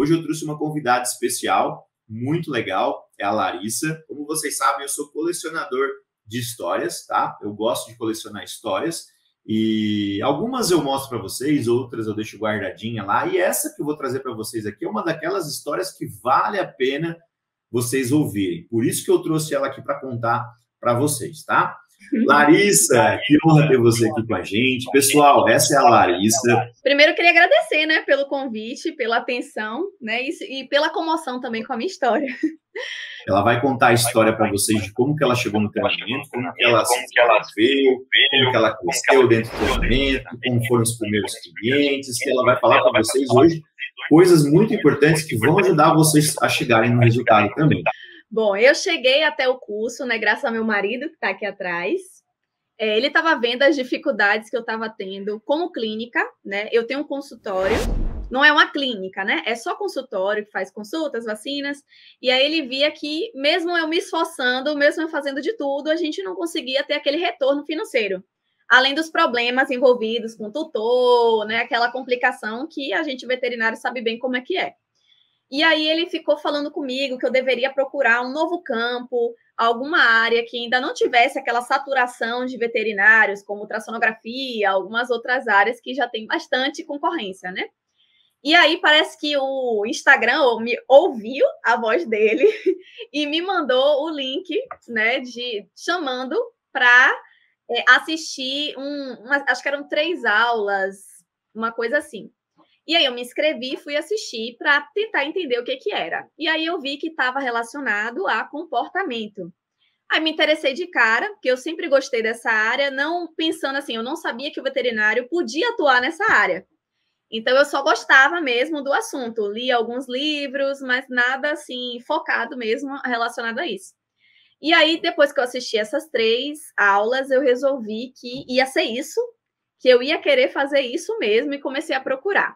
Hoje eu trouxe uma convidada especial, muito legal, é a Larissa. Como vocês sabem, eu sou colecionador de histórias, tá? Eu gosto de colecionar histórias e algumas eu mostro para vocês, outras eu deixo guardadinha lá. E essa que eu vou trazer para vocês aqui é uma daquelas histórias que vale a pena vocês ouvirem. Por isso que eu trouxe ela aqui para contar para vocês, tá? Larissa, que honra ter você aqui com a gente. Pessoal, essa é a Larissa. Primeiro, eu queria agradecer, né, pelo convite, pela atenção, né, e pela comoção também com a minha história. Ela vai contar a história para vocês de como que ela chegou no treinamento, como que ela se desenvolveu, como que ela cresceu dentro do treinamento, como foram os primeiros clientes, que ela vai falar para vocês hoje coisas muito importantes que vão ajudar vocês a chegarem no resultado também. Bom, eu cheguei até o curso, né, graças ao meu marido, que está aqui atrás. Ele estava vendo as dificuldades que eu estava tendo como clínica, né? Eu tenho um consultório, não é uma clínica, né? É só consultório que faz consultas, vacinas. E aí ele via que, mesmo eu me esforçando, mesmo eu fazendo de tudo, a gente não conseguia ter aquele retorno financeiro. Além dos problemas envolvidos com tutor, né? Aquela complicação que a gente veterinário sabe bem como é que é. E aí ele ficou falando comigo que eu deveria procurar um novo campo, alguma área que ainda não tivesse aquela saturação de veterinários, como ultrassonografia, algumas outras áreas que já tem bastante concorrência, né? E aí parece que o Instagram me ouviu a voz dele e me mandou o link, né, chamando para assistir acho que eram 3 aulas, uma coisa assim. E aí eu me inscrevi e fui assistir para tentar entender o que era. E aí eu vi que estava relacionado a comportamento. Aí me interessei de cara, porque eu sempre gostei dessa área, não pensando assim, eu não sabia que o veterinário podia atuar nessa área. Então eu só gostava mesmo do assunto, li alguns livros, mas nada assim focado mesmo relacionado a isso. E aí depois que eu assisti essas 3 aulas, eu resolvi que ia ser isso, que eu ia querer fazer isso mesmo e comecei a procurar.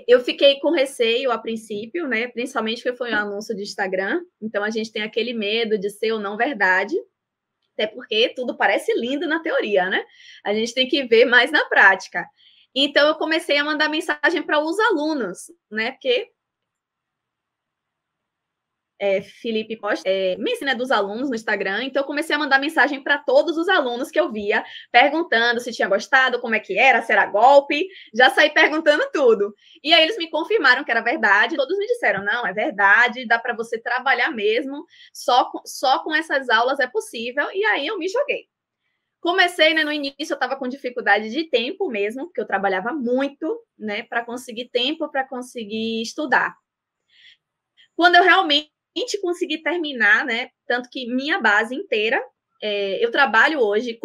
Eu fiquei com receio a princípio, né? Principalmente porque foi um anúncio de Instagram, então a gente tem aquele medo de ser ou não verdade, até porque tudo parece lindo na teoria, né? A gente tem que ver mais na prática. Então eu comecei a mandar mensagem para os alunos, né? Porque Felipe posta, me ensina dos alunos no Instagram, então eu comecei a mandar mensagem para todos os alunos que eu via, perguntando se tinha gostado, como é que era, se era golpe, já saí perguntando tudo. E aí eles me confirmaram que era verdade, todos me disseram, não, é verdade, dá para você trabalhar mesmo, só com essas aulas é possível, e aí eu me joguei. Comecei, né, no início eu estava com dificuldade de tempo mesmo, porque eu trabalhava muito, né, para conseguir tempo, para conseguir estudar. Quando eu realmente consegui terminar, né? Tanto que minha base inteira, eu trabalho hoje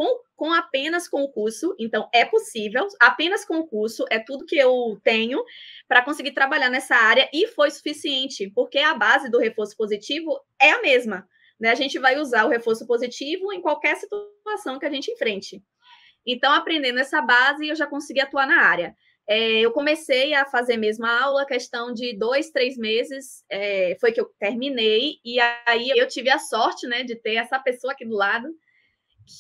apenas com o curso, então é possível, apenas com o curso, é tudo que eu tenho para conseguir trabalhar nessa área e foi suficiente, porque a base do reforço positivo é a mesma, né? A gente vai usar o reforço positivo em qualquer situação que a gente enfrente. Então, aprendendo essa base, eu já consegui atuar na área. Eu comecei a fazer mesmo a aula, questão de 2, 3 meses, foi que eu terminei, e aí eu tive a sorte, né, de ter essa pessoa aqui do lado,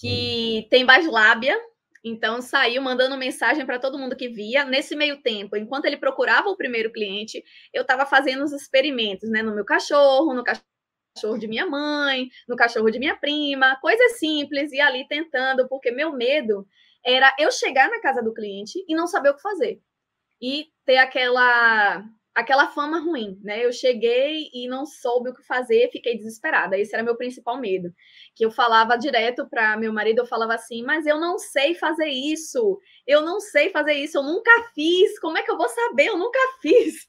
que tem mais lábia, então saiu mandando mensagem para todo mundo que via. Nesse meio tempo, enquanto ele procurava o primeiro cliente, eu estava fazendo os experimentos, né, no meu cachorro, no cachorro de minha mãe, no cachorro de minha prima, coisas simples, e ali tentando, porque meu medo era eu chegar na casa do cliente e não saber o que fazer. E ter aquela fama ruim, né? Eu cheguei e não soube o que fazer, fiquei desesperada. Esse era meu principal medo. Que eu falava direto para meu marido, eu falava assim, mas eu não sei fazer isso. Eu não sei fazer isso, eu nunca fiz. Como é que eu vou saber? Eu nunca fiz.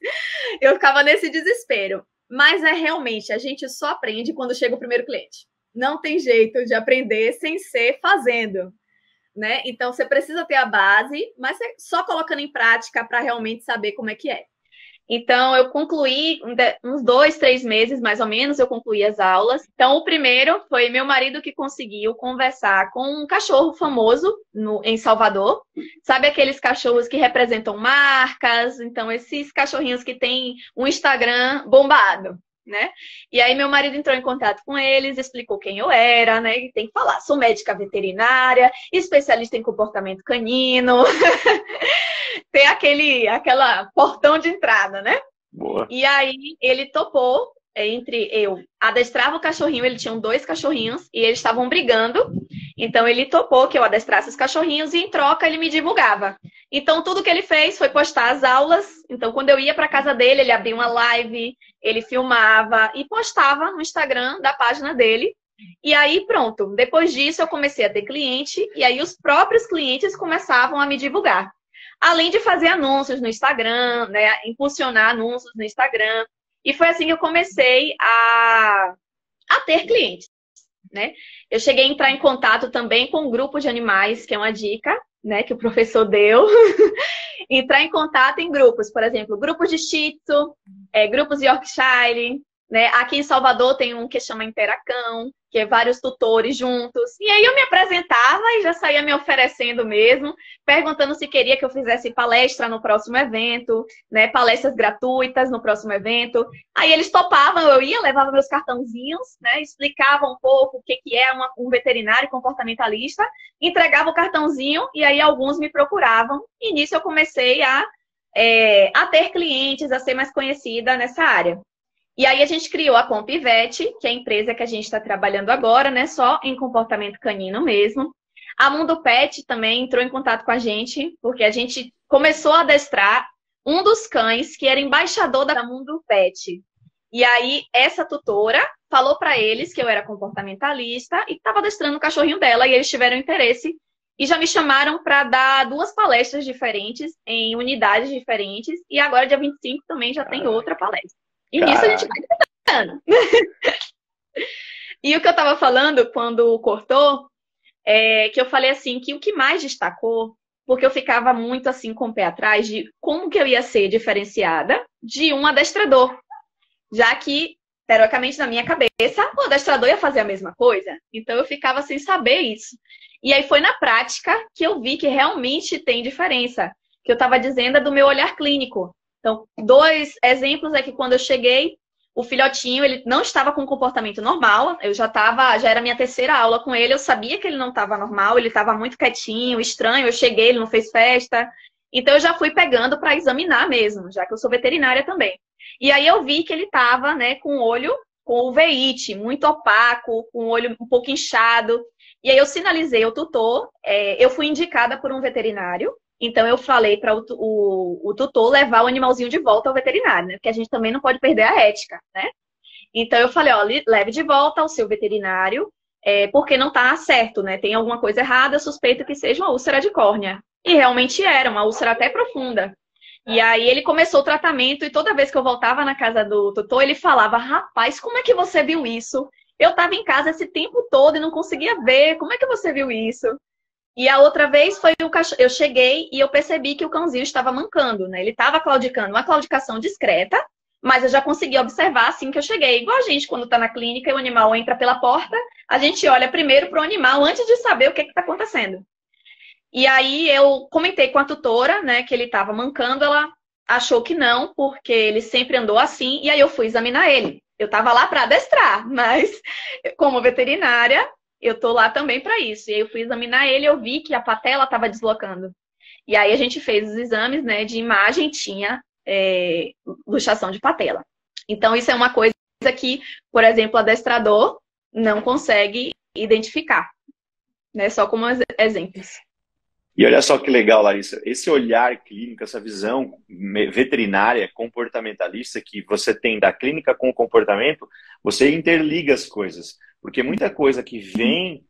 Eu ficava nesse desespero. Mas realmente, a gente só aprende quando chega o primeiro cliente. Não tem jeito de aprender sem ser fazendo. Né? Então, você precisa ter a base, mas só colocando em prática para realmente saber como é que é. Então, eu concluí uns 2, 3 meses, mais ou menos, eu concluí as aulas. Então, o primeiro foi meu marido que conseguiu conversar com um cachorro famoso em Salvador. Sabe aqueles cachorros que representam marcas? Então, esses cachorrinhos que têm um Instagram bombado. Né? E aí meu marido entrou em contato com eles, explicou quem eu era, né? E tem que falar, sou médica veterinária, especialista em comportamento canino. Tem aquela portão de entrada, né? Boa. E aí ele topou, entre eu adestrava o cachorrinho, ele tinha 2 cachorrinhos e eles estavam brigando. Então ele topou que eu adestrasse os cachorrinhos e em troca ele me divulgava. Então tudo que ele fez foi postar as aulas. Então quando eu ia para casa dele, ele abria uma live, ele filmava e postava no Instagram da página dele. E aí pronto, depois disso eu comecei a ter cliente e aí os próprios clientes começavam a me divulgar. Além de fazer anúncios no Instagram, né, impulsionar anúncios no Instagram. E foi assim que eu comecei a ter clientes, né? Eu cheguei a entrar em contato também com um grupo de animais, que é uma dica, né, que o professor deu. Entrar em contato em grupos, por exemplo, grupos de Shih Tzu, grupos de Yorkshire, né? Aqui em Salvador tem um que chama Interacão, que é vários tutores juntos. E aí eu me apresentava e já saía me oferecendo mesmo, perguntando se queria que eu fizesse palestra no próximo evento, né? Palestras gratuitas no próximo evento. Aí eles topavam, eu ia, levava meus cartãozinhos, né? Explicava um pouco o que é um veterinário comportamentalista, entregava o cartãozinho e aí alguns me procuravam. E nisso eu comecei a ter clientes, a ser mais conhecida nessa área. E aí a gente criou a Compvet, que é a empresa que a gente está trabalhando agora, né? Só em comportamento canino mesmo. A Mundo Pet também entrou em contato com a gente, porque a gente começou a adestrar um dos cães que era embaixador da Mundo Pet. E aí essa tutora falou para eles que eu era comportamentalista e estava adestrando o cachorrinho dela, e eles tiveram interesse e já me chamaram para dar 2 palestras diferentes em unidades diferentes. E agora, dia 25, também já tem outra palestra. E nisso a gente vai tentando. E o que eu estava falando quando cortou, que eu falei assim, que o que mais destacou, porque eu ficava muito assim com o pé atrás de como que eu ia ser diferenciada de um adestrador. Já que, teoricamente, na minha cabeça, o adestrador ia fazer a mesma coisa. Então eu ficava sem saber isso. E aí foi na prática que eu vi que realmente tem diferença. Que eu estava dizendo é do meu olhar clínico. Então, 2 exemplos é que quando eu cheguei, o filhotinho, ele não estava com um comportamento normal. Eu já era a minha 3ª aula com ele, eu sabia que ele não estava normal, ele estava muito quietinho, estranho. Eu cheguei, ele não fez festa. Então, eu já fui pegando para examinar mesmo, já que eu sou veterinária também. E aí eu vi que ele estava, né, com o olho com uveíte, muito opaco, com o olho um pouco inchado. E aí eu sinalizei ao tutor, eu fui indicada por um veterinário. Então, eu falei para o tutor levar o animalzinho de volta ao veterinário, né? Porque a gente também não pode perder a ética, né? Então, eu falei, ó, leve de volta ao seu veterinário, porque não tá certo, né? Tem alguma coisa errada, eu suspeito que seja uma úlcera de córnea. E realmente era, uma úlcera até profunda. E aí, ele começou o tratamento e toda vez que eu voltava na casa do tutor, ele falava, rapaz, como é que você viu isso? Eu tava em casa esse tempo todo e não conseguia ver, como é que você viu isso? E a outra vez foi eu cheguei e eu percebi que o cãozinho estava mancando, né? Ele estava claudicando, uma claudicação discreta, mas eu já consegui observar assim que eu cheguei. Igual a gente, quando está na clínica e o animal entra pela porta, a gente olha primeiro para o animal antes de saber o que está acontecendo. E aí eu comentei com a tutora, né, que ele estava mancando, ela achou que não, porque ele sempre andou assim, e aí eu fui examinar ele. Eu estava lá para adestrar, mas como veterinária, eu tô lá também para isso. E aí eu fui examinar ele, eu vi que a patela estava deslocando. E aí a gente fez os exames, né, de imagem, tinha luxação de patela. Então isso é uma coisa que, por exemplo, o adestrador não consegue identificar, né, só como exemplos. E olha só que legal, Larissa, esse olhar clínico, essa visão veterinária, comportamentalista que você tem da clínica com o comportamento, você interliga as coisas. Porque muita coisa que vem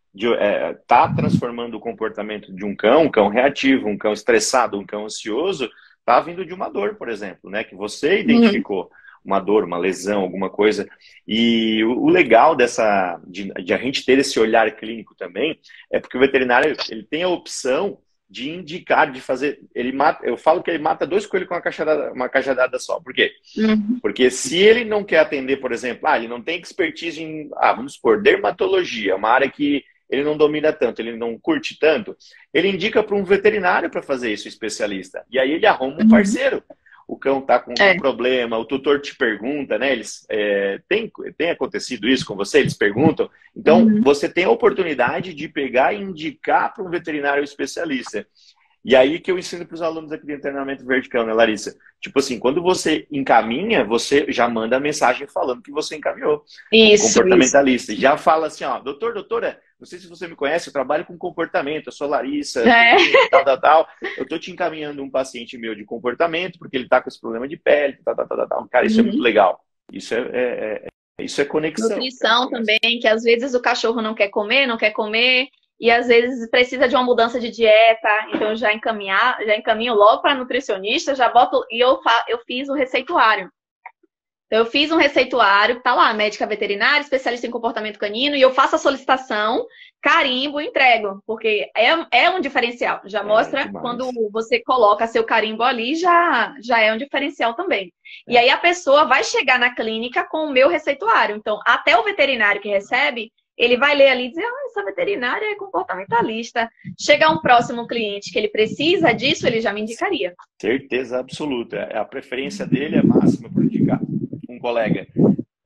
tá transformando o comportamento de um cão reativo, um cão estressado, um cão ansioso, tá vindo de uma dor, por exemplo, né? Que você identificou uma dor, uma lesão, alguma coisa. E o legal de a gente ter esse olhar clínico também é porque o veterinário ele tem a opção de indicar, de fazer. Eu falo que ele mata 2 coelhos com uma cajadada só. Por quê? Porque se ele não quer atender, por exemplo, ele não tem expertise em, vamos supor, dermatologia, uma área que ele não domina tanto, ele não curte tanto, ele indica para um veterinário para fazer isso, especialista. E aí ele arruma um parceiro. O cão está com um problema, o tutor te pergunta, né? Tem acontecido isso com você? Eles perguntam. Então, você tem a oportunidade de pegar e indicar para um veterinário especialista. E aí que eu ensino para os alunos aqui do treinamento vertical, né, Larissa? Tipo assim, quando você encaminha, você já manda a mensagem falando que você encaminhou. Isso, comportamentalista. Isso. Já fala assim, ó, doutora, não sei se você me conhece, eu trabalho com comportamento, eu sou Larissa, tal. Eu tô te encaminhando um paciente meu de comportamento, porque ele tá com esse problema de pele, tal. Cara, isso é muito legal. Isso isso é conexão. Nutrição também, que às vezes o cachorro não quer comer, e às vezes precisa de uma mudança de dieta, então eu já encaminho logo para nutricionista, já boto, e eu fiz o receituário. Então, eu fiz um receituário, tá lá, médica veterinária, especialista em comportamento canino, e eu faço a solicitação, carimbo e entrego, porque é um diferencial. Já mostra quando você coloca seu carimbo ali, já é um diferencial também. E aí a pessoa vai chegar na clínica com o meu receituário. Então, até o veterinário que recebe, ele vai ler ali e dizer, essa veterinária é comportamentalista. Chega um próximo cliente que ele precisa disso, ele já me indicaria. Certeza absoluta. A preferência dele é máxima por indicar um colega.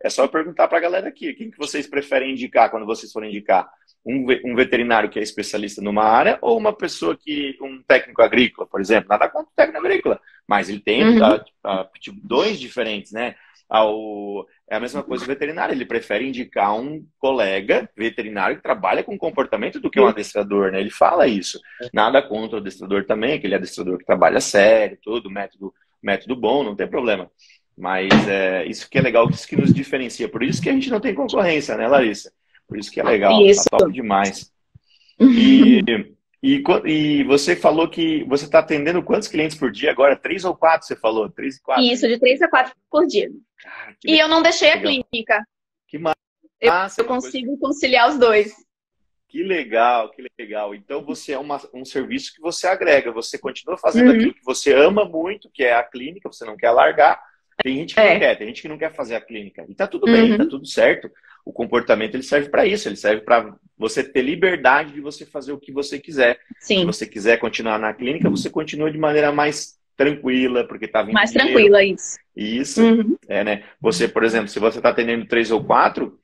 É só perguntar para a galera aqui, quem que vocês preferem indicar quando vocês forem indicar? Um veterinário que é especialista numa área ou uma pessoa um técnico agrícola, por exemplo? Nada contra o técnico agrícola, mas ele tem aptidões diferentes, né? É a mesma coisa o veterinário, ele prefere indicar um colega veterinário que trabalha com comportamento do que um adestrador, né? Ele fala isso. Nada contra o adestrador também, aquele adestrador que trabalha sério, todo método bom, não tem problema. Mas isso que é legal, isso que nos diferencia. Por isso que a gente não tem concorrência, né, Larissa? Por isso que é legal, isso. Tá top demais. E você falou que você está atendendo quantos clientes por dia agora? 3 ou 4, você falou? 3 e 4? Isso, de 3 a 4 por dia. Cara, e eu não deixei a clínica. Que massa. Eu consigo conciliar os dois. Que legal, que legal. Então você é um serviço que você agrega. Você continua fazendo aquilo que você ama muito, que é a clínica, você não quer largar. Tem gente que não quer, tem gente que não quer fazer a clínica. E tá tudo bem, tá tudo certo. O comportamento, ele serve para isso. Ele serve para você ter liberdade de você fazer o que você quiser. Sim. Se você quiser continuar na clínica, você continua de maneira mais tranquila, porque tá vindo mais dinheiro. Tranquila, isso. Isso, né? Você, por exemplo, se você tá atendendo 3 ou 4,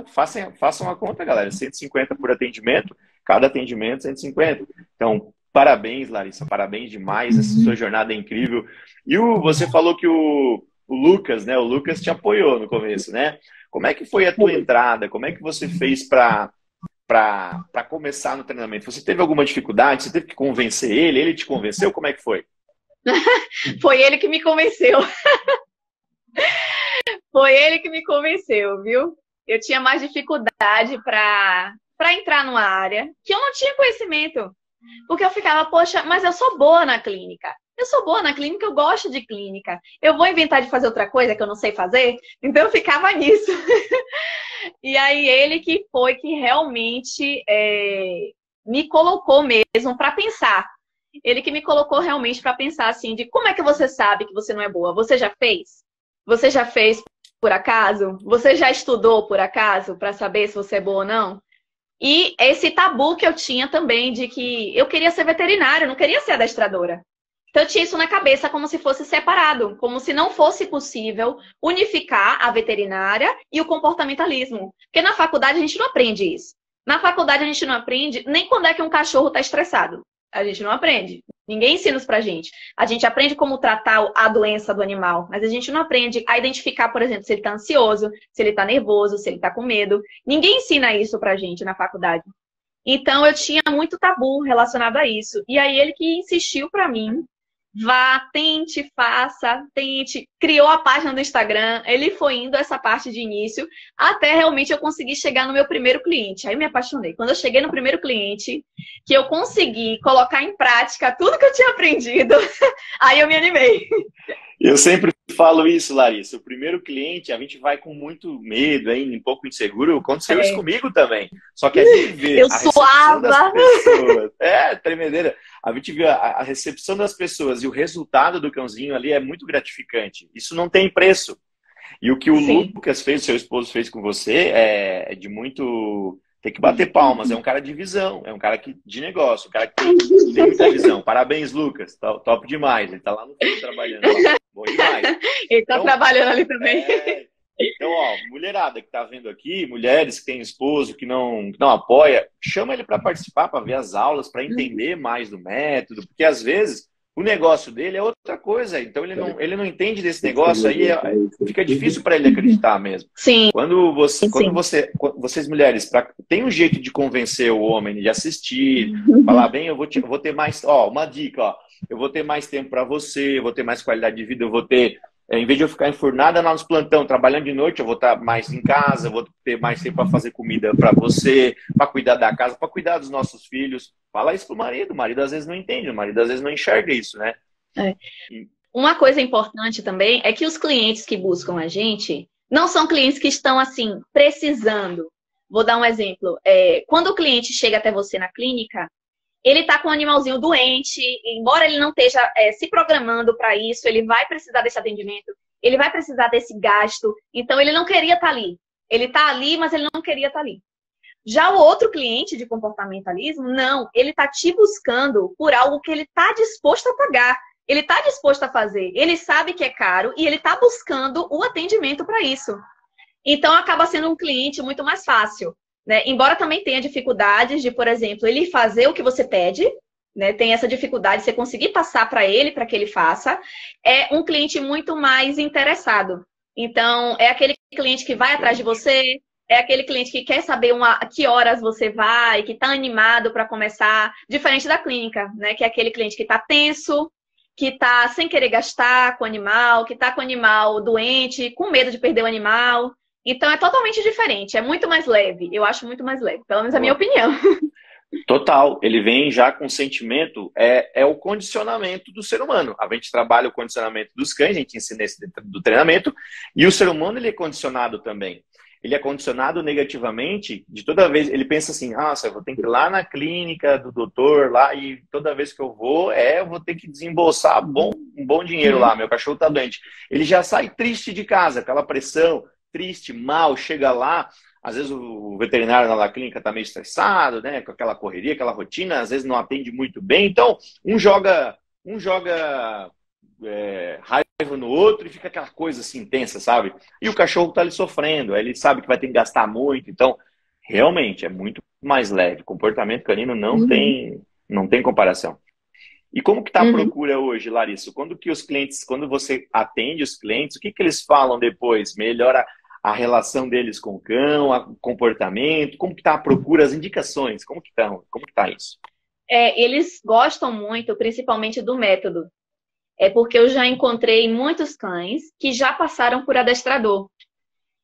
façam uma conta, galera. 150 por atendimento, cada atendimento 150. Então, parabéns, Larissa, parabéns demais. Essa sua jornada é incrível. E você falou que o Lucas, né? O Lucas te apoiou no começo, né? Como é que foi a tua entrada? Como é que você fez para começar no treinamento? Você teve alguma dificuldade? Você teve que convencer ele? Ele te convenceu? Como é que foi? Foi ele que me convenceu. Foi ele que me convenceu, viu? Eu tinha mais dificuldade para entrar numa área que eu não tinha conhecimento. Porque eu ficava, poxa, mas eu sou boa na clínica. Eu sou boa na clínica, eu gosto de clínica. Eu vou inventar de fazer outra coisa que eu não sei fazer? Então eu ficava nisso. E aí ele que foi que realmente me colocou mesmo para pensar. Ele que me colocou realmente para pensar assim, de como é que você sabe que você não é boa? Você já fez? Você já fez por acaso? Você já estudou por acaso para saber se você é boa ou não? E esse tabu que eu tinha também de que eu queria ser veterinária, eu não queria ser adestradora. Então eu tinha isso na cabeça como se fosse separado, como se não fosse possível unificar a veterinária e o comportamentalismo. Porque na faculdade a gente não aprende isso. Na faculdade a gente não aprende nem quando é que um cachorro está estressado. A gente não aprende. Ninguém ensina isso pra gente. A gente aprende como tratar a doença do animal, mas a gente não aprende a identificar, por exemplo, se ele tá ansioso, se ele tá nervoso, se ele tá com medo. Ninguém ensina isso pra gente na faculdade. Então eu tinha muito tabu relacionado a isso. E aí ele que insistiu pra mim, vá, tente, faça, tente. Criou a página do Instagram, ele foi indo essa parte de início, até realmente eu conseguir chegar no meu primeiro cliente. Aí eu me apaixonei. Quando eu cheguei no primeiro cliente, que eu consegui colocar em prática tudo que eu tinha aprendido, aí eu me animei. Eu sempre falo isso, Larissa. O primeiro cliente, a gente vai com muito medo, um pouco inseguro. Aconteceu isso comigo também. Só que a gente vê eu a recepção das pessoas. Tremedeira. A gente vê a recepção das pessoas e o resultado do cãozinho ali é muito gratificante. Isso não tem preço. E o que o Lucas fez, seu esposo fez com você, é de muito... Tem que bater palmas. É um cara de visão, é um cara de negócio, um cara que tem muita visão. Parabéns, Lucas. Top demais. Ele tá lá no fundo trabalhando. Bom demais. Ele tá trabalhando ali também. Então, ó, mulherada que tá vendo aqui, mulheres que têm esposo, que não apoia, chama ele para participar, para ver as aulas, para entender mais do método, porque às vezes o negócio dele é outra coisa, então ele não entende desse negócio, aí fica difícil para ele acreditar mesmo. Sim. Vocês mulheres, tem um jeito de convencer o homem de assistir, falar bem, eu vou ter mais, ó, uma dica, ó, eu vou ter mais tempo para você, eu vou ter mais qualidade de vida, eu vou ter em vez de eu ficar enfurnada lá nos plantão, trabalhando de noite, eu vou estar mais em casa, vou ter mais tempo para fazer comida para você, para cuidar da casa, para cuidar dos nossos filhos. Fala isso pro marido. O marido às vezes não entende, o marido às vezes não enxerga isso, né? É. Uma coisa importante também é que os clientes que buscam a gente não são clientes que estão, assim, precisando. Vou dar um exemplo. Quando o cliente chega até você na clínica, ele está com um animalzinho doente, embora ele não esteja se programando para isso, ele vai precisar desse atendimento, ele vai precisar desse gasto, então ele não queria estar ali. Ele está ali, mas ele não queria estar ali. Já o outro cliente de comportamentalismo, não, ele está te buscando por algo que ele está disposto a pagar, ele está disposto a fazer, ele sabe que é caro e ele está buscando o atendimento para isso. Então acaba sendo um cliente muito mais fácil. Né? Embora também tenha dificuldades de, por exemplo, ele fazer o que você pede, né? Tem essa dificuldade de você conseguir passar para ele, para que ele faça, é um cliente muito mais interessado. Então, é aquele cliente que vai atrás de você, é aquele cliente que quer saber que horas você vai, que está animado para começar, diferente da clínica, né? Que é aquele cliente que está tenso, que está sem querer gastar com o animal, que está com o animal doente, com medo de perder o animal. Então, é totalmente diferente, é muito mais leve. Eu acho muito mais leve, pelo menos a minha opinião. Total, ele vem já com sentimento, é o condicionamento do ser humano. A gente trabalha o condicionamento dos cães, a gente ensina esse do treinamento, e o ser humano ele é condicionado também. Ele é condicionado negativamente de toda vez, ele pensa assim, nossa, eu vou ter que ir lá na clínica do doutor, lá, e toda vez que eu vou ter que desembolsar um bom dinheiro lá, meu cachorro tá doente. Ele já sai triste de casa, aquela pressão, triste, mal, chega lá, às vezes o veterinário na clínica está meio estressado, né, com aquela correria, aquela rotina, às vezes não atende muito bem, então um joga raiva no outro e fica aquela coisa assim intensa, sabe? E o cachorro está ali sofrendo, ele sabe que vai ter que gastar muito, então realmente é muito mais leve. Comportamento canino não tem comparação. E como que está a procura hoje, Larissa? Quando você atende os clientes, o que eles falam depois? Melhora a relação deles com o cão, o comportamento? Como que está a procura, as indicações? Como que tá isso? Eles gostam muito, principalmente do método. É porque eu já encontrei muitos cães que já passaram por adestrador.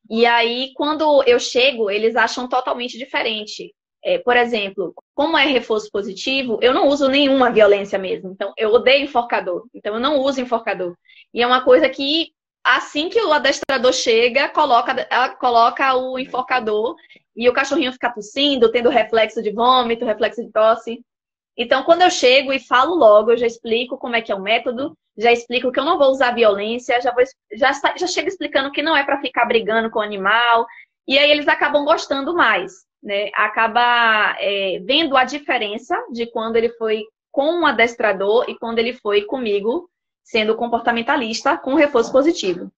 E aí, quando eu chego, eles acham totalmente diferente. Por exemplo, como é reforço positivo, eu não uso nenhuma violência mesmo. Então, eu odeio enforcador. Então, eu não uso enforcador. E é uma coisa que, assim que o adestrador chega, coloca o enforcador e o cachorrinho fica tossindo, tendo reflexo de vômito, reflexo de tosse. Então, quando eu chego e falo logo, eu já explico como é que é o método, já explico que eu não vou usar violência, já chego explicando que não é para ficar brigando com o animal. E aí eles acabam gostando mais, né? Acaba vendo a diferença de quando ele foi com um adestrador e quando ele foi comigo, sendo comportamentalista, com reforço positivo.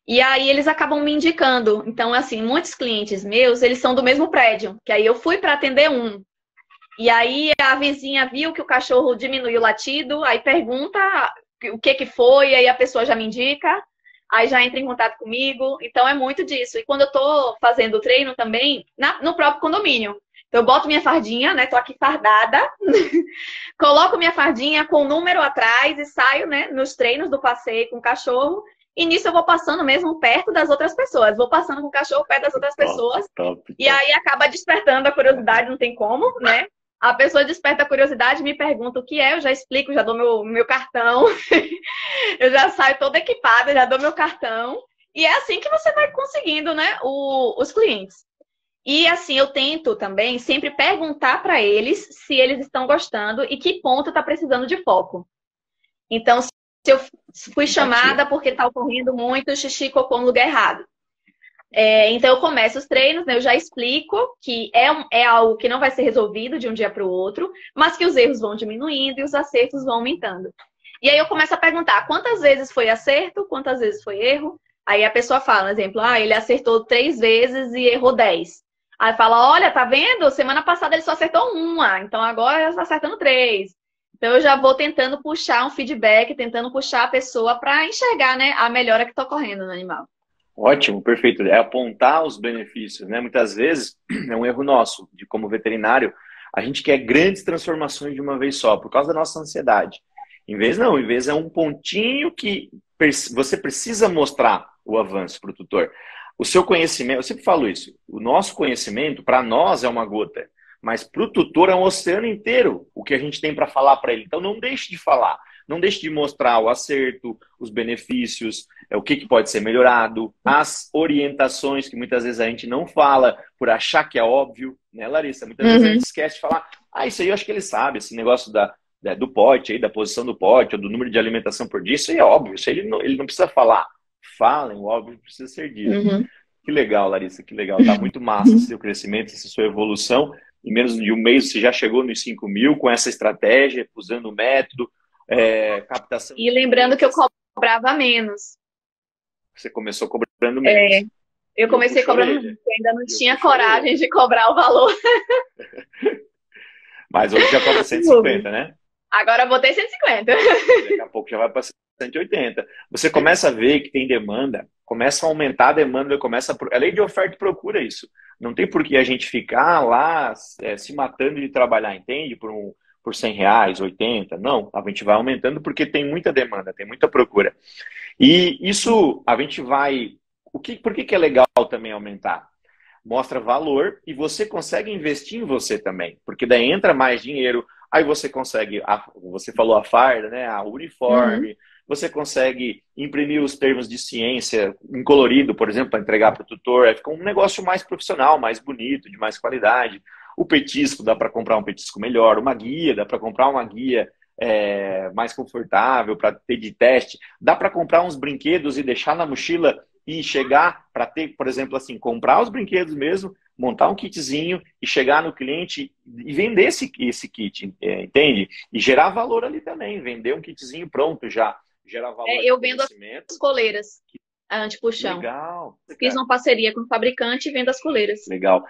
E aí eles acabam me indicando. Então, assim, muitos clientes meus, eles são do mesmo prédio, que aí eu fui para atender um. E aí a vizinha viu que o cachorro diminuiu o latido, aí pergunta o que foi, aí a pessoa já me indica, aí já entra em contato comigo. Então é muito disso. E quando eu tô fazendo o treino também, no próprio condomínio. Então eu boto minha fardinha, né? Tô aqui fardada, coloco minha fardinha com o número atrás e saio, né, nos treinos do passeio com o cachorro. E nisso eu vou passando mesmo perto das outras pessoas. Vou passando com o cachorro perto das outras pessoas. Top. E aí acaba despertando a curiosidade, não tem como, né? A pessoa desperta a curiosidade, me pergunta o que é, eu já explico, já dou meu cartão. Eu já saio toda equipada, já dou meu cartão. E é assim que você vai conseguindo, né, os clientes. E assim, eu tento também sempre perguntar para eles se eles estão gostando e que ponto está precisando de foco. Então, se eu fui chamada porque está ocorrendo muito xixi e cocô no lugar errado. Então, eu começo os treinos, né? Eu já explico que é algo que não vai ser resolvido de um dia para o outro, mas que os erros vão diminuindo e os acertos vão aumentando. E aí eu começo a perguntar quantas vezes foi acerto, quantas vezes foi erro. Aí a pessoa fala, por exemplo, ele acertou 3 vezes e errou 10. Aí fala, olha, tá vendo? Semana passada ele só acertou uma, então agora ele está acertando 3. Então eu já vou tentando puxar um feedback, tentando puxar a pessoa para enxergar, né, a melhora que está ocorrendo no animal. Ótimo, perfeito. É apontar os benefícios, né? Muitas vezes é um erro nosso, de como veterinário, a gente quer grandes transformações de uma vez só, por causa da nossa ansiedade. Em vez é um pontinho que você precisa mostrar o avanço para o tutor. O seu conhecimento, eu sempre falo isso, o nosso conhecimento, para nós, é uma gota, mas para o tutor é um oceano inteiro o que a gente tem para falar para ele. Então não deixe de falar, não deixe de mostrar o acerto, os benefícios, o que pode ser melhorado, as orientações que muitas vezes a gente não fala por achar que é óbvio, né, Larissa? Muitas vezes a gente esquece de falar, isso aí eu acho que ele sabe, esse negócio do pote, aí, da posição do pote, ou do número de alimentação por dia, isso aí é óbvio, isso aí ele não precisa falar. Falem, o óbvio precisa ser dito. Que legal, Larissa, que legal. Tá muito massa esse seu crescimento, essa sua evolução. Em menos de um mês você já chegou nos 5.000 com essa estratégia, usando o método, captação. E lembrando que eu cobrava menos. Você começou cobrando menos. Eu comecei cobrando menos, eu ainda não tinha coragem de cobrar o valor. Mas hoje já cobra 150, né? Agora eu botei 150. Daqui a pouco já vai para 180. Você começa a ver que tem demanda, começa a aumentar a demanda, é lei de oferta e procura isso. Não tem por que a gente ficar lá se matando de trabalhar, entende? Por R$100, 80. Não, a gente vai aumentando porque tem muita demanda, tem muita procura. E isso a gente vai... Por que é legal também aumentar? Mostra valor e você consegue investir em você também, porque daí entra mais dinheiro, aí você consegue, você falou a farda, né, a uniforme, você consegue imprimir os termos de ciência em colorido, por exemplo, para entregar para o tutor, aí fica um negócio mais profissional, mais bonito, de mais qualidade. O petisco, dá para comprar um petisco melhor, uma guia, dá para comprar uma guia mais confortável para ter de teste, dá para comprar uns brinquedos e deixar na mochila e chegar para ter, por exemplo, assim, comprar os brinquedos mesmo, montar um kitzinho e chegar no cliente e vender esse kit, entende? E gerar valor ali também, vender um kitzinho pronto já, gerar valor. Eu vendo as coleiras anti-puxão. Legal. Fiz uma parceria com o fabricante e vendo as coleiras. Legal.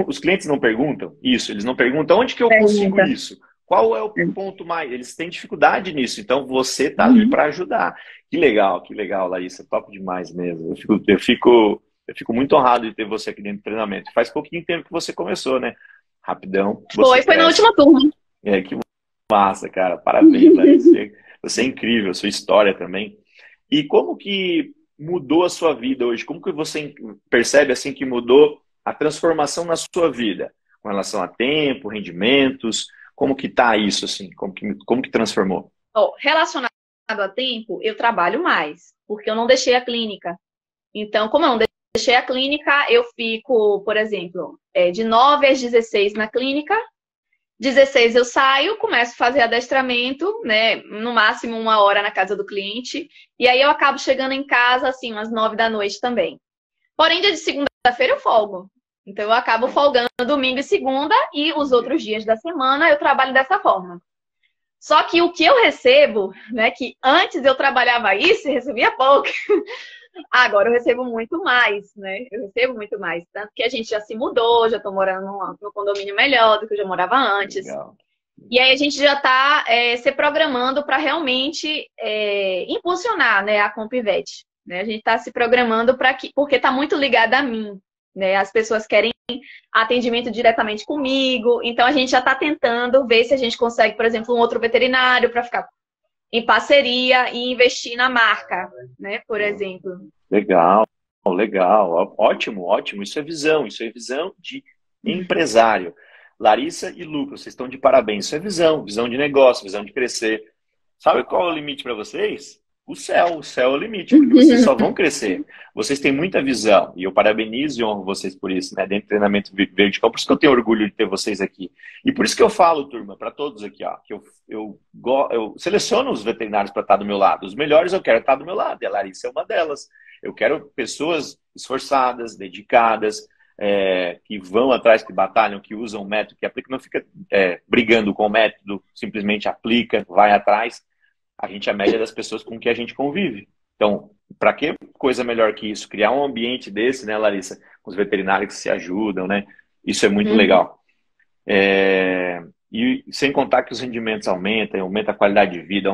Os clientes não perguntam isso, eles não perguntam onde que eu consigo isso. Qual é o ponto mais? Eles têm dificuldade nisso, então você está ali para ajudar. Que legal, Larissa, top demais mesmo. Eu fico muito honrado de ter você aqui dentro do treinamento. Faz pouquinho tempo que você começou, né? Rapidão. Foi na última turma. Que massa, cara. Parabéns, Larissa. Você é incrível, sua história também. E como que mudou a sua vida hoje? Como que você percebe assim que mudou a transformação na sua vida? Com relação a tempo, rendimentos... Como que tá isso, assim? Como que transformou? Relacionado a tempo, eu trabalho mais, porque eu não deixei a clínica. Então, como eu não deixei a clínica, eu fico, por exemplo, de 9 às 16 na clínica, 16 eu saio, começo a fazer adestramento, né? No máximo 1 hora na casa do cliente, e aí eu acabo chegando em casa, assim, umas 9 da noite também. Porém, dia de segunda-feira eu folgo. Então, eu acabo folgando domingo e segunda e os outros dias da semana eu trabalho dessa forma. Só que o que eu recebo, né, que antes eu trabalhava isso e recebia pouco, agora eu recebo muito mais, né? Eu recebo muito mais. Tanto que a gente já se mudou, já estou morando num condomínio melhor do que eu já morava antes. Legal. E aí a gente já está se programando para realmente impulsionar, né, a Compivete. Né? A gente está se programando porque está muito ligada a mim. Né? As pessoas querem atendimento diretamente comigo, então a gente já está tentando ver se a gente consegue, por exemplo, um outro veterinário para ficar em parceria e investir na marca, né? Por exemplo. Legal. Ótimo. Isso é visão de empresário. Larissa e Lucas, vocês estão de parabéns. Isso é visão de negócio, visão de crescer. Sabe qual é o limite para vocês? O céu é o limite, porque vocês só vão crescer. Vocês têm muita visão, e eu parabenizo e honro vocês por isso, né? Dentro do treinamento vertical, por isso que eu tenho orgulho de ter vocês aqui. E por isso que eu falo, turma, para todos aqui, ó, que eu seleciono os veterinários para estar do meu lado. Os melhores eu quero estar do meu lado, e a Larissa é uma delas. Eu quero pessoas esforçadas, dedicadas, que vão atrás, que batalham, que usam o método, que aplicam, não fica brigando com o método, simplesmente aplica, vai atrás. A gente é a média das pessoas com que a gente convive. Então, para que coisa melhor que isso? Criar um ambiente desse, né, Larissa? Com os veterinários que se ajudam, né? Isso é muito Uhum. legal. E sem contar que os rendimentos aumentam, aumenta a qualidade de vida,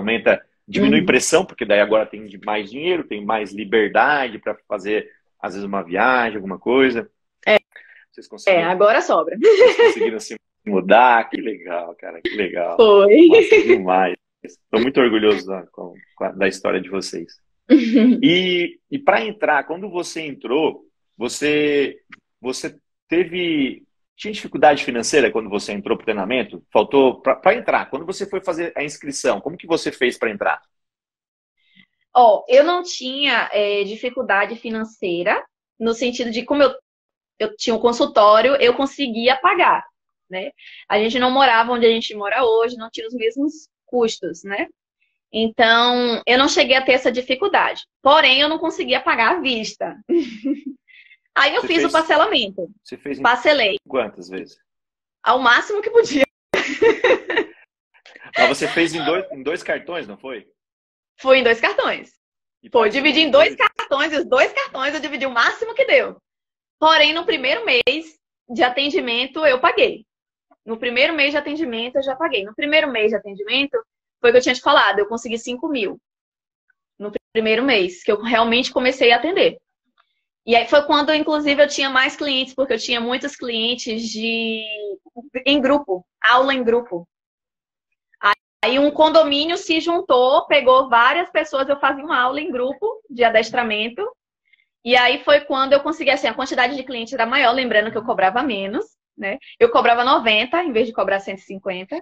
diminui Uhum. pressão, porque daí agora tem mais dinheiro, tem mais liberdade para fazer, às vezes, uma viagem, alguma coisa. Vocês conseguiram, Agora sobra. vocês conseguiram se mudar, que legal, cara, que legal. Foi. Massa demais. Estou muito orgulhoso da história de vocês. E para entrar, quando você entrou, você tinha dificuldade financeira quando você entrou para o treinamento? Faltou para entrar. Quando você foi fazer a inscrição, como que você fez para entrar? Eu não tinha dificuldade financeira, no sentido de como eu tinha um consultório, eu conseguia pagar, né? A gente não morava onde a gente mora hoje, não tinha os mesmos custos, né? Então, eu não cheguei a ter essa dificuldade. Porém, eu não conseguia pagar à vista. Aí eu Você fiz o fez, parcelamento. você fez em Parcelei quantas vezes? ao máximo que podia. Mas você fez em dois cartões, não foi? Fui em 2 cartões. E Foi, parcelou dividi em os 2 dois? cartões, e os 2 cartões eu dividi o máximo que deu. Porém, no primeiro mês de atendimento, eu paguei. No primeiro mês de atendimento, eu já paguei. No primeiro mês de atendimento, foi o que eu tinha te falado, eu consegui 5 mil. No primeiro mês, que eu realmente comecei a atender. E aí foi quando, inclusive, eu tinha mais clientes, porque eu tinha muitos clientes em grupo, aula em grupo. Aí um condomínio se juntou, pegou várias pessoas, eu fazia uma aula em grupo de adestramento. E aí foi quando eu consegui, assim, a quantidade de clientes era maior, lembrando que eu cobrava menos, né? Eu cobrava 90 em vez de cobrar 150.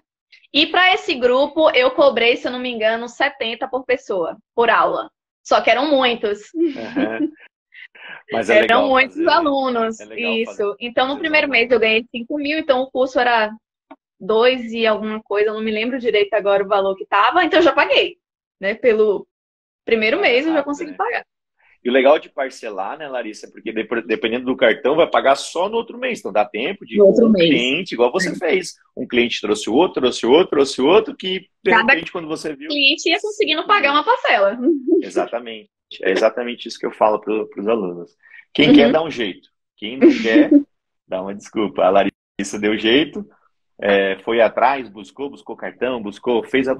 E para esse grupo eu cobrei, se eu não me engano, 70 por pessoa, por aula. Só que eram muitos. Uhum. Mas é Eram legal muitos fazer. alunos, É legal isso. Então, no fazer os primeiro mês eu alunos. ganhei 5 mil, então o curso era 2 e alguma coisa, eu não me lembro direito agora o valor que estava, então eu já paguei, né? Pelo primeiro Paga mês eu já rápido, consegui né? pagar. E o legal de parcelar, né, Larissa, porque dependendo do cartão, vai pagar só no outro mês. Então dá tempo de No outro um mês. cliente, igual você fez. Um cliente trouxe outro, trouxe outro, trouxe outro, que de Cada repente, quando você viu, cliente ia conseguindo 5 pagar mil. uma parcela. Exatamente. É exatamente isso que eu falo para os alunos. Quem quer Uhum. dá um jeito. Quem não quer, dá uma desculpa. A Larissa deu jeito, foi atrás, buscou cartão,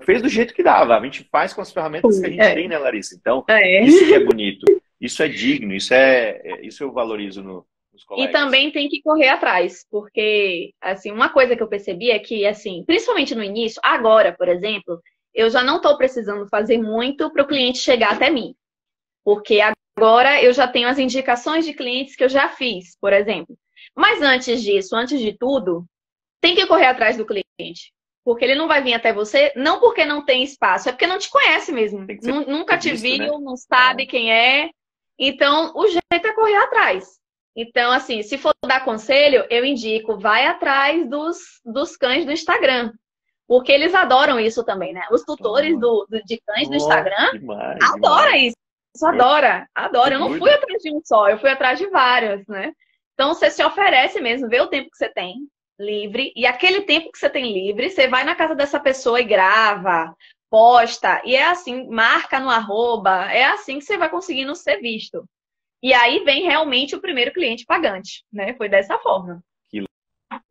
fez do jeito que dava. A gente faz com as ferramentas que a gente É. tem, né, Larissa? Então, É. isso que é bonito, isso é digno, isso eu valorizo nos E colegas. também tem que correr atrás, porque, assim, uma coisa que eu percebi é que, assim, principalmente no início, agora, por exemplo, eu já não estou precisando fazer muito para o cliente chegar até mim. Porque agora eu já tenho as indicações de clientes que eu já fiz, por exemplo. Mas antes disso, antes de tudo, tem que correr atrás do cliente. Porque ele não vai vir até você, não porque não tem espaço, é porque não te conhece mesmo. Tem que ser Nunca te visto, né? viu, não sabe quem é. Então, o jeito é correr atrás. Então, assim, se for dar conselho, eu indico, vai atrás dos cães do Instagram. Porque eles adoram isso também, né? Os tutores Oh, de cães do oh, Instagram demais, adoram demais. isso. Adora, adora. Eu não fui Cuida. atrás de um só, eu fui atrás de vários, né? Então, você se oferece mesmo, vê o tempo que você tem livre, e aquele tempo que você tem livre, você vai na casa dessa pessoa e grava, posta, e é assim, marca no arroba, é assim que você vai conseguindo ser visto. E aí vem realmente o primeiro cliente pagante, né? Foi dessa forma. Que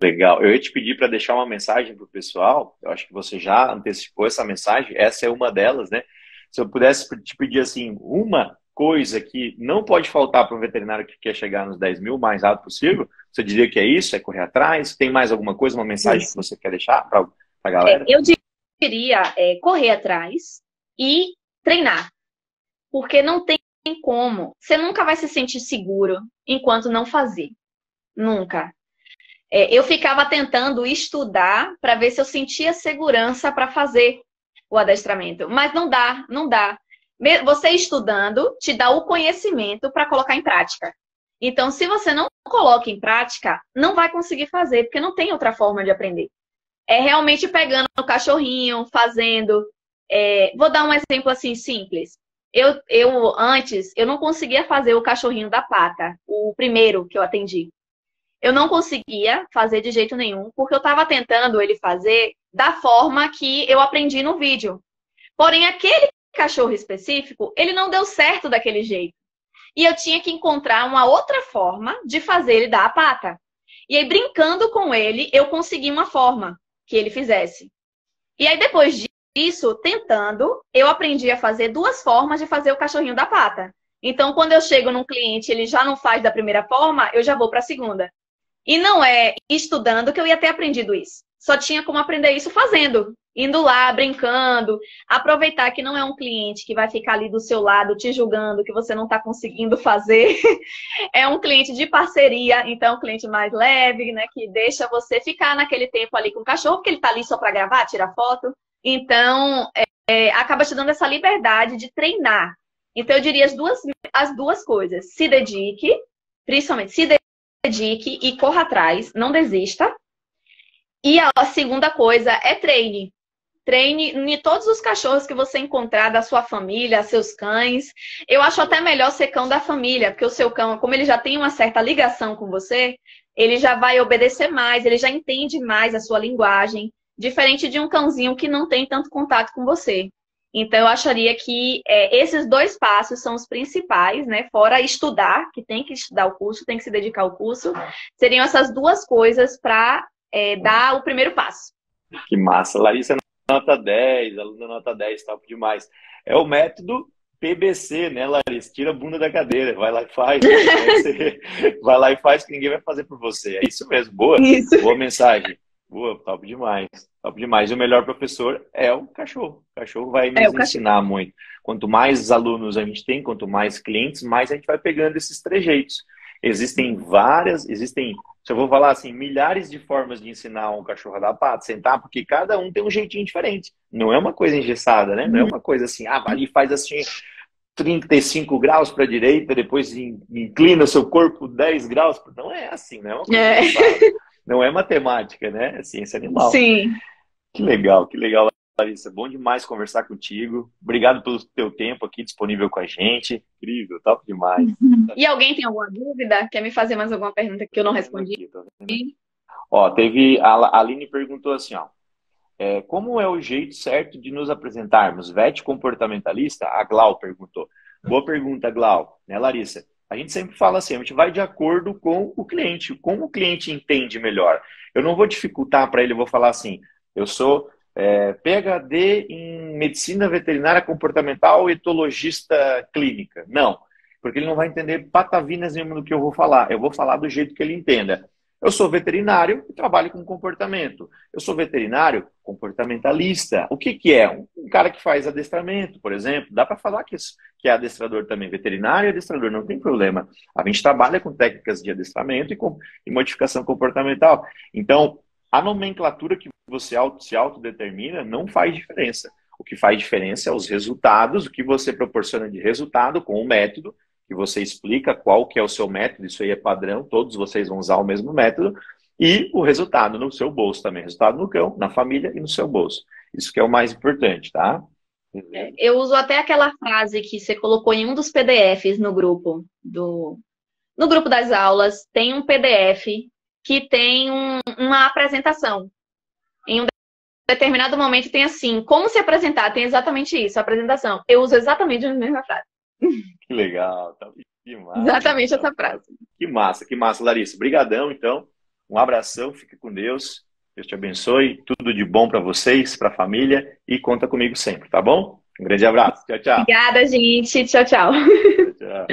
legal. Eu ia te pedir para deixar uma mensagem para o pessoal. Eu acho que você já antecipou essa mensagem. Essa é uma delas, né? Se eu pudesse te pedir assim, uma coisa que não pode faltar para um veterinário que quer chegar nos 10 mil o mais rápido possível, você diria que é isso? É correr atrás? Tem mais alguma coisa, uma mensagem que Isso. você quer deixar para a galera? Eu diria correr atrás e treinar. Porque não tem como. Você nunca vai se sentir seguro enquanto não fazer. Nunca. Eu ficava tentando estudar para ver se eu sentia segurança para fazer o adestramento. Mas não dá, não dá. Você estudando te dá o conhecimento para colocar em prática. Então, se você não coloca em prática, não vai conseguir fazer, porque não tem outra forma de aprender. É realmente pegando o cachorrinho, fazendo. Vou dar um exemplo assim simples. Antes, eu não conseguia fazer o cachorrinho da pata, o primeiro que eu atendi. Eu não conseguia fazer de jeito nenhum, porque eu estava tentando ele fazer da forma que eu aprendi no vídeo. Porém, aquele cachorro específico, ele não deu certo daquele jeito. E eu tinha que encontrar uma outra forma de fazer ele dar a pata. E aí, brincando com ele, eu consegui uma forma que ele fizesse. E aí, depois disso, tentando, eu aprendi a fazer 2 formas de fazer o cachorrinho dar pata. Então, quando eu chego num cliente, ele já não faz da primeira forma, eu já vou para a segunda. E não é estudando que eu ia ter aprendido isso. Só tinha como aprender isso fazendo. Indo lá, brincando. Aproveitar que não é um cliente que vai ficar ali do seu lado te julgando que você não está conseguindo fazer. É um cliente de parceria, então é um cliente mais leve, né? Que deixa você ficar naquele tempo ali com o cachorro, porque ele está ali só para gravar, tirar foto. Então, acaba te dando essa liberdade de treinar. Então, eu diria as duas coisas. Se dedique, principalmente se dedique e corra atrás, não desista. E a segunda coisa é treine. Treine em todos os cachorros que você encontrar da sua família, seus cães. Eu acho até melhor ser cão da família, porque o seu cão, como ele já tem uma certa ligação com você, ele já vai obedecer mais, ele já entende mais a sua linguagem, diferente de um cãozinho que não tem tanto contato com você. Então, eu acharia que esses 2 passos são os principais, né? Fora estudar, que tem que estudar o curso, tem que se dedicar ao curso. Seriam essas 2 coisas para dar o primeiro passo. Que massa. Larissa, nota 10, aluna nota 10, top demais. É o método PBC, né, Larissa? Tira a bunda da cadeira, vai lá e faz. Vai lá e faz que ninguém vai fazer por você. É isso mesmo, boa. Isso. Boa mensagem. Boa, top demais. Top demais. E o melhor professor é o cachorro. O cachorro vai nos ensinar muito. Quanto mais alunos a gente tem, quanto mais clientes, mais a gente vai pegando esses trejeitos. Existem, se eu vou falar assim, milhares de formas de ensinar um cachorro a dar pata, sentar, porque cada um tem um jeitinho diferente. Não é uma coisa engessada, né? Não é uma coisa assim, vai ali e faz assim 35 graus para a direita, depois inclina seu corpo 10 graus. Não é assim, não é uma coisa engessada. Não é matemática, né? É ciência animal. Sim. Que legal, Larissa. Bom demais conversar contigo. Obrigado pelo teu tempo aqui disponível com a gente. Incrível, top demais. E alguém tem alguma dúvida? Quer me fazer mais alguma pergunta que eu não respondi? Ó, a Aline perguntou assim, ó. Como é o jeito certo de nos apresentarmos? Vet comportamentalista? A Glau perguntou. Boa pergunta, Glau. Né, Larissa? A gente sempre fala assim, a gente vai de acordo com o cliente, como o cliente entende melhor. Eu não vou dificultar para ele, eu vou falar assim, eu sou PhD em medicina veterinária comportamental e etologista clínica. Não, porque ele não vai entender patavinas nenhuma do que eu vou falar. Eu vou falar do jeito que ele entenda. Eu sou veterinário e trabalho com comportamento. Eu sou veterinário comportamentalista. O que é? Um cara que faz adestramento, por exemplo. Dá para falar que é adestrador também. Veterinário e adestrador, não tem problema. A gente trabalha com técnicas de adestramento e modificação comportamental. Então, a nomenclatura que você se autodetermina não faz diferença. O que faz diferença é os resultados, o que você proporciona de resultado com o método, que você explica qual que é o seu método, isso aí é padrão, todos vocês vão usar o mesmo método, e o resultado no seu bolso também, resultado no cão, na família e no seu bolso. Isso que é o mais importante, tá? Eu uso até aquela frase que você colocou em um dos PDFs no grupo, no grupo das aulas, tem um PDF que tem uma apresentação. Em um determinado momento tem assim, como se apresentar, tem exatamente isso, a apresentação. Eu uso exatamente a mesma frase. Que legal, tá demais. Exatamente essa frase. Que massa, Larissa. Obrigadão, então. Um abração, fique com Deus. Deus te abençoe. Tudo de bom para vocês, para a família e conta comigo sempre, tá bom? Um grande abraço. Tchau, tchau. Obrigada, gente. Tchau, tchau. Tchau.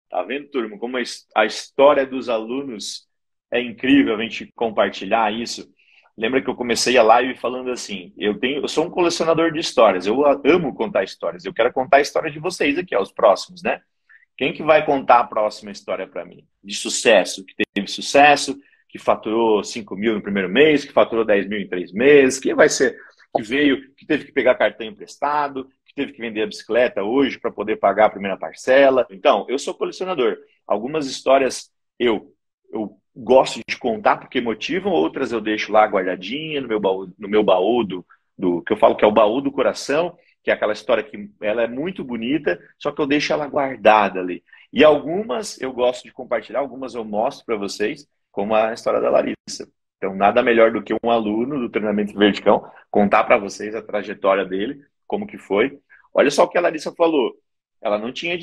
Tá vendo, turma, como a história dos alunos é incrível a gente compartilhar isso. Lembra que eu comecei a live falando assim, eu sou um colecionador de histórias, eu amo contar histórias, eu quero contar a história de vocês aqui, os próximos, né? Quem que vai contar a próxima história para mim? De sucesso, que teve sucesso, que faturou 5 mil no primeiro mês, que faturou 10 mil em 3 meses, que vai ser, que teve que pegar cartão emprestado, que teve que vender a bicicleta hoje para poder pagar a primeira parcela. Então, eu sou colecionador. Algumas histórias eu gosto de contar porque motivam, outras eu deixo lá guardadinha no meu baú do que eu falo que é o baú do coração, que é aquela história que ela é muito bonita, só que eu deixo ela guardada ali. E algumas eu gosto de compartilhar, algumas eu mostro para vocês, como a história da Larissa. Então, nada melhor do que um aluno do treinamento Verticão contar para vocês a trajetória dele, como que foi. Olha só o que a Larissa falou. Ela não tinha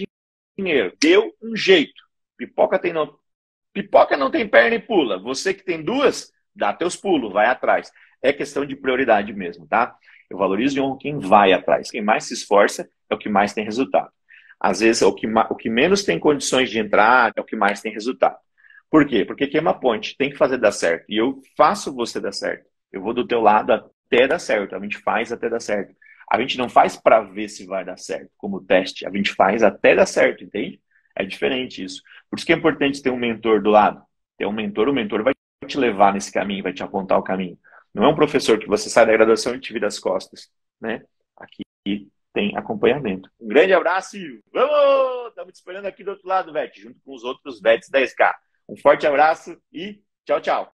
dinheiro. Deu um jeito. Pipoca não tem perna e pula. Você que tem duas, dá teus pulos, vai atrás. É questão de prioridade mesmo, tá? Eu valorizo e honro quem vai atrás. Quem mais se esforça é o que mais tem resultado. Às vezes, o que menos tem condições de entrar é o que mais tem resultado. Por quê? Porque queima ponte, tem que fazer dar certo. E eu faço você dar certo. Eu vou do teu lado até dar certo. A gente faz até dar certo. A gente não faz para ver se vai dar certo, como teste. A gente faz até dar certo, entende? É diferente isso. Por isso que é importante ter um mentor do lado. Ter um mentor, o mentor vai te levar nesse caminho, vai te apontar o caminho. Não é um professor que você sai da graduação e te vira as costas, né? Aqui tem acompanhamento. Um grande abraço e vamos! Estamos te esperando aqui do outro lado, Vete, junto com os outros Vetes 10K. Um forte abraço e tchau, tchau.